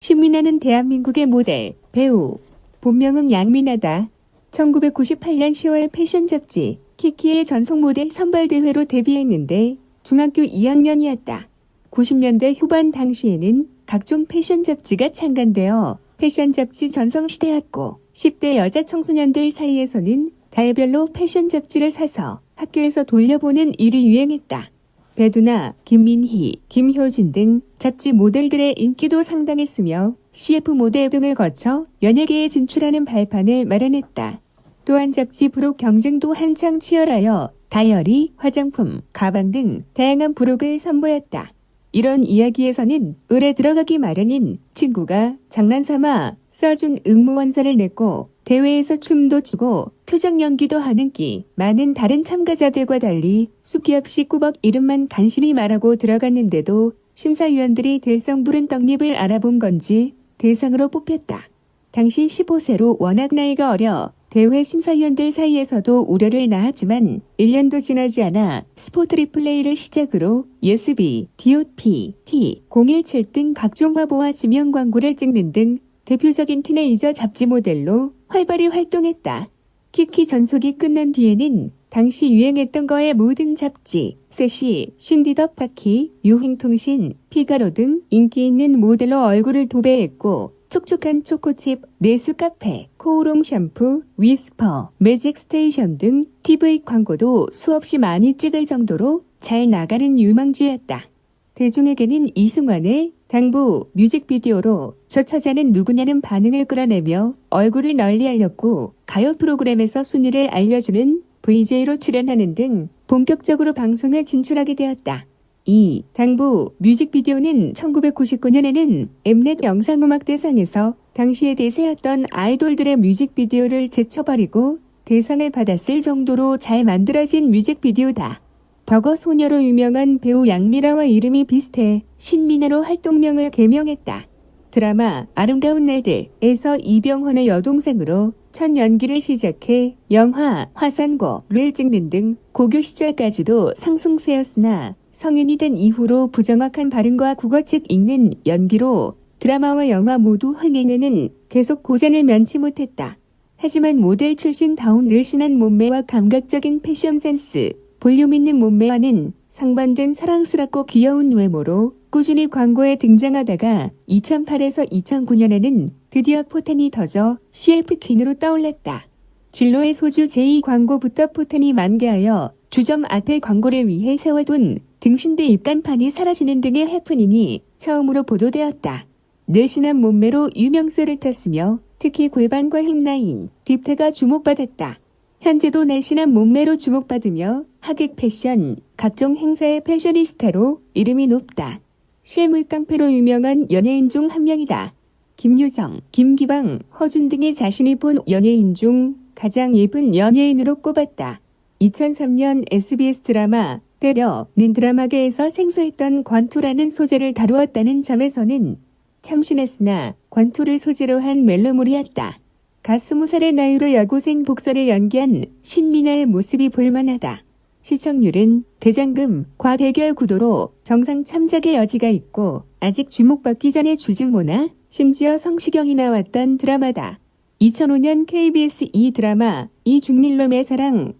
신민아는 대한민국의 모델, 배우. 본명은 양민아다. 1998년 10월 패션 잡지 키키의 전속 모델 선발대회로 데뷔했는데 중학교 2학년이었다. 90년대 후반 당시에는 각종 패션 잡지가 창간되어 패션 잡지 전성시대였고 10대 여자 청소년들 사이에서는 달별로 패션 잡지를 사서 학교에서 돌려보는 일이 유행했다. 배두나, 김민희, 김효진 등 잡지 모델들의 인기도 상당했으며 CF 모델 등을 거쳐 연예계에 진출하는 발판을 마련했다. 또한 잡지 부록 경쟁도 한창 치열하여 다이어리, 화장품, 가방 등 다양한 부록을 선보였다. 이런 이야기에서는 을에 들어가기 마련인 친구가 장난삼아 써준 응모원서를 냈고 대회에서 춤도 추고 표정 연기도 하는 끼 많은 다른 참가자들과 달리 숫기 없이 꾸벅 이름만 간신히 말하고 들어갔는데도 심사위원들이 들성 부른 떡잎을 알아본 건지 대상으로 뽑혔다. 당시 15세로 워낙 나이가 어려 대회 심사위원들 사이에서도 우려를 낳았지만 1년도 지나지 않아 스포트 리플레이를 시작으로 USB, DOP, T017 등 각종 화보와 지명 광고를 찍는 등 대표적인 티네이저 잡지 모델로 활발히 활동했다. 키키 전속이 끝난 뒤에는 당시 유행했던 거의 모든 잡지, 세시, 신디더 파키, 유행통신, 피가로 등 인기 있는 모델로 얼굴을 도배했고 촉촉한 초코칩, 네스카페, 코오롱 샴푸, 위스퍼, 매직 스테이션 등 TV 광고도 수없이 많이 찍을 정도로 잘 나가는 유망주였다. 대중에게는 이승환의 당부 뮤직비디오로 저 처자는 누구냐는 반응을 끌어내며 얼굴을 널리 알렸고 가요 프로그램에서 순위를 알려주는 VJ로 출연하는 등 본격적으로 방송에 진출하게 되었다. 이 당부 뮤직비디오는 1999년에는 엠넷 영상음악대상에서 당시의 대세였던 아이돌들의 뮤직비디오를 제쳐버리고 대상을 받았을 정도로 잘 만들어진 뮤직비디오다. 버거 소녀로 유명한 배우 양미라와 이름이 비슷해 신민아로 활동명을 개명했다. 드라마 아름다운 날들에서 이병헌의 여동생으로 첫 연기를 시작해 영화 화산고를 찍는 등 고교 시절까지도 상승세였으나 성인이 된 이후로 부정확한 발음과 국어책 읽는 연기로 드라마와 영화 모두 흥행에는 계속 고전을 면치 못했다. 하지만 모델 출신다운 늘씬한 몸매와 감각적인 패션 센스, 볼륨 있는 몸매와는 상반된 사랑스럽고 귀여운 외모로 꾸준히 광고에 등장하다가 2008에서 2009년에는 드디어 포텐이 터져 CF 퀸으로 떠올랐다. 진로의 소주 제2광고부터 포텐이 만개하여 주점 앞에 광고를 위해 세워둔 등신대 입간판이 사라지는 등의 해프닝이 처음으로 보도되었다. 늘씬한 몸매로 유명세를 탔으며 특히 골반과 힙 라인, 뒷태가 주목받았다. 현재도 날씬한 몸매로 주목받으며 하객 패션, 각종 행사의 패셔니스타로 이름이 높다. 실물 깡패로 유명한 연예인 중 한 명이다. 김유정, 김기방, 허준 등의 자신이 본 연예인 중 가장 예쁜 연예인으로 꼽았다. 2003년 SBS 드라마 때려는 드라마계에서 생소했던 권투라는 소재를 다루었다는 점에서는 참신했으나 권투를 소재로 한 멜로물이었다. 갓 20살의 나이로 여고생 복서를 연기한 신민아의 모습이 볼만하다. 시청률은 대장금과 대결 구도로 정상 참작의 여지가 있고 아직 주목받기 전에 주진모나 심지어 성시경이 나왔던 드라마다. 2005년 KBS 이 드라마 이 중닐놈의 사랑은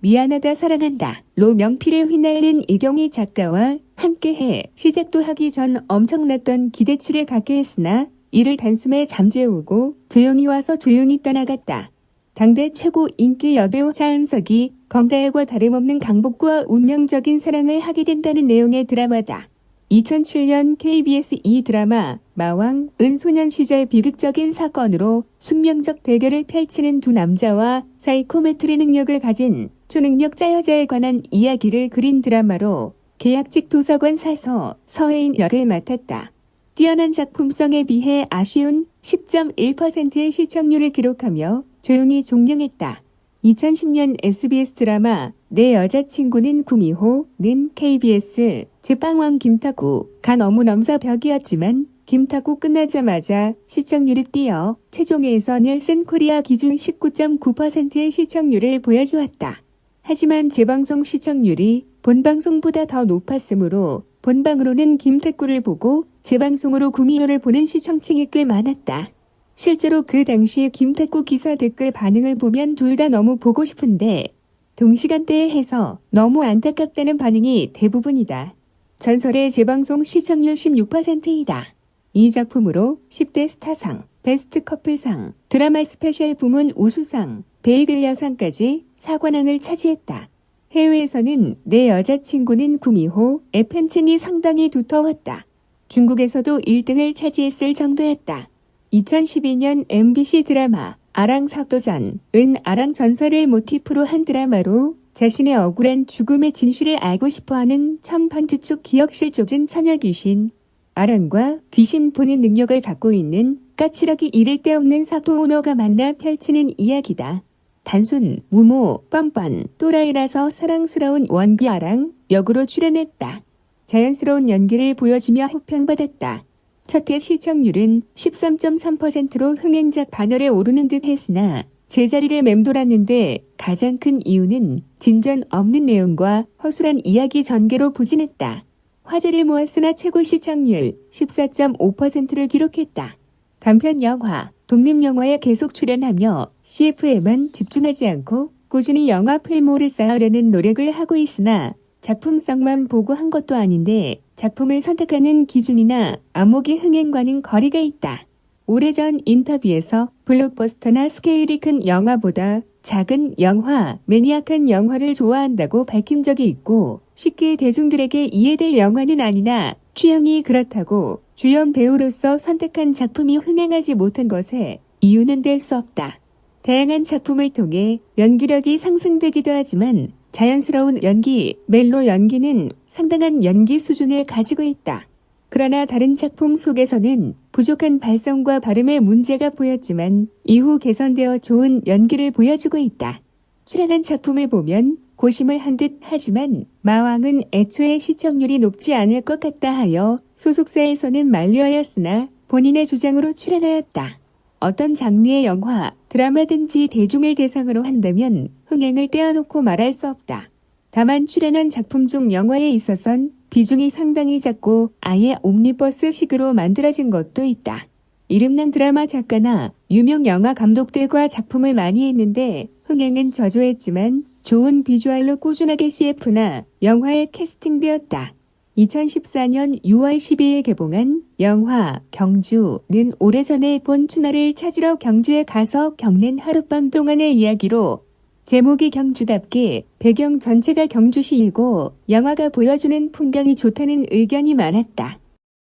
미안하다 사랑한다 로 명피를 휘날린 이경희 작가와 함께해 시작도 하기 전 엄청났던 기대치를 갖게 했으나 이를 단숨에 잠재우고 조용히 와서 조용히 떠나갔다. 당대 최고 인기 여배우 차은석이 건가엘과 다름없는 강복구와 운명적인 사랑을 하게 된다는 내용의 드라마다. 2007년 KBS 이 드라마 마왕은 소년 시절 비극적인 사건으로 숙명적 대결을 펼치는 두 남자와 사이코메트리 능력을 가진 초능력자 여자에 관한 이야기를 그린 드라마로 계약직 도서관 사서 서혜인 역을 맡았다. 뛰어난 작품성에 비해 아쉬운 10.1%의 시청률을 기록하며 조용히 종영했다. 2010년 SBS 드라마 내 여자친구는 구미호는 KBS 제빵왕 김타구 간 어무넘사 벽이었지만 김타구 끝나자마자 시청률이 뛰어 최종회에서 닐슨 코리아 기준 19.9%의 시청률을 보여주었다. 하지만 재방송 시청률이 본방송보다 더 높았으므로 본방으로는 김태구를 보고 재방송으로 구미호를 보는 시청층이 꽤 많았다. 실제로 그 당시 김태구 기사 댓글 반응을 보면 둘 다 너무 보고 싶은데 동시간대에 해서 너무 안타깝다는 반응이 대부분이다. 전설의 재방송 시청률 16%이다. 이 작품으로 10대 스타상, 베스트 커플상, 드라마 스페셜 부문 우수상, 베이글 여상까지 4관왕을 차지했다. 해외에서는 내 여자친구는 구미호의 팬층이 상당히 두터웠다. 중국에서도 1등을 차지했을 정도였다. 2012년 MBC 드라마 아랑사도전은 아랑 전설을 모티프로 한 드라마로 자신의 억울한 죽음의 진실을 알고 싶어하는 천번지축 기억실조증 처녀귀신 아랑과 귀신 보는 능력을 갖고 있는 까칠하기 이를 데 없는 사토오너가 만나 펼치는 이야기다. 단순, 무모, 뻔뻔, 또라이라서 사랑스러운 원기 아랑 역으로 출연했다. 자연스러운 연기를 보여주며 호평받았다. 첫회 시청률은 13.3%로 흥행작 반열에 오르는 듯 했으나 제자리를 맴돌았는데 가장 큰 이유는 진전 없는 내용과 허술한 이야기 전개로 부진했다. 화제를 모았으나 최고 시청률 14.5%를 기록했다. 단편 영화, 독립영화에 계속 출연하며 CF에만 집중하지 않고 꾸준히 영화 필모를 쌓으려는 노력을 하고 있으나 작품성만 보고 한 것도 아닌데 작품을 선택하는 기준이나 안목의 흥행과는 거리가 있다. 오래전 인터뷰에서 블록버스터나 스케일이 큰 영화보다 작은 영화, 매니악한 영화를 좋아한다고 밝힌 적이 있고 쉽게 대중들에게 이해될 영화는 아니나 취향이 그렇다고 주연 배우로서 선택한 작품이 흥행하지 못한 것에 이유는 될 수 없다. 다양한 작품을 통해 연기력이 상승되기도 하지만 자연스러운 연기, 멜로 연기는 상당한 연기 수준을 가지고 있다. 그러나 다른 작품 속에서는 부족한 발성과 발음에 문제가 보였지만 이후 개선되어 좋은 연기를 보여주고 있다. 출연한 작품을 보면 고심을 한 듯 하지만 마왕은 애초에 시청률이 높지 않을 것 같다 하여 소속사에서는 만류하였으나 본인의 주장으로 출연하였다. 어떤 장르의 영화, 드라마든지 대중을 대상으로 한다면 흥행을 떼어놓고 말할 수 없다. 다만 출연한 작품 중 영화에 있어선 비중이 상당히 작고 아예 옴니버스식으로 만들어진 것도 있다. 이름난 드라마 작가나 유명 영화 감독들과 작품을 많이 했는데 흥행은 저조했지만 좋은 비주얼로 꾸준하게 CF나 영화에 캐스팅되었다. 2014년 6월 12일 개봉한 영화 경주는 오래전에 본 추나를 찾으러 경주에 가서 겪는 하룻밤 동안의 이야기로 제목이 경주답게 배경 전체가 경주시이고 영화가 보여주는 풍경이 좋다는 의견이 많았다.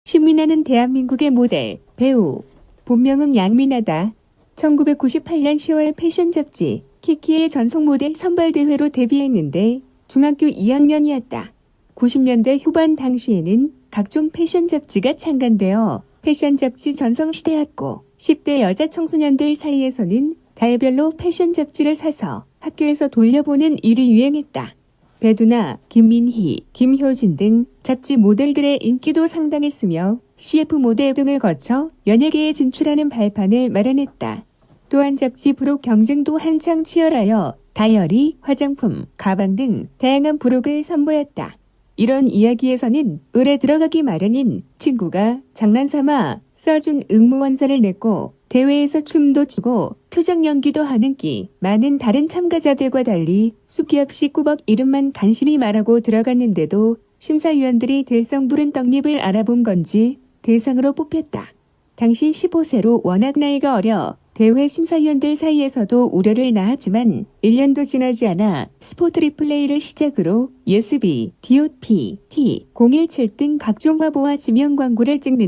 신민아는 대한민국의 모델, 배우, 본명은 양민아다. 1998년 10월 패션 잡지 키키의 전속 모델 선발대회로 데뷔했는데 중학교 2학년이었다. 90년대 후반 당시에는 각종 패션 잡지가 창간되어 패션 잡지 전성시대였고 10대 여자 청소년들 사이에서는 달별로 패션 잡지를 사서 학교에서 돌려보는 일이 유행했다. 배두나, 김민희, 김효진 등 잡지 모델들의 인기도 상당했으며 CF 모델 등을 거쳐 연예계에 진출하는 발판을 마련했다. 또한 잡지 부록 경쟁도 한창 치열하여 다이어리, 화장품, 가방 등 다양한 부록을 선보였다. 이런 이야기에서는 을에 들어가기 마련인 친구가 장난삼아 써준 응모원서를 냈고 대회에서 춤도 추고 표정 연기도 하는 끼 많은 다른 참가자들과 달리 숙기 없이 꾸벅 이름만 간신히 말하고 들어갔는데도 심사위원들이 들성부른 떡잎을 알아본 건지 대상으로 뽑혔다. 당시 15세로 워낙 나이가 어려 대회 심사위원들 사이에서도 우려를 낳았지만 1년도 지나지 않아 스포트 리플레이를 시작으로 USB, DOP, T017 등 각종 화보와 지명 광고를 찍는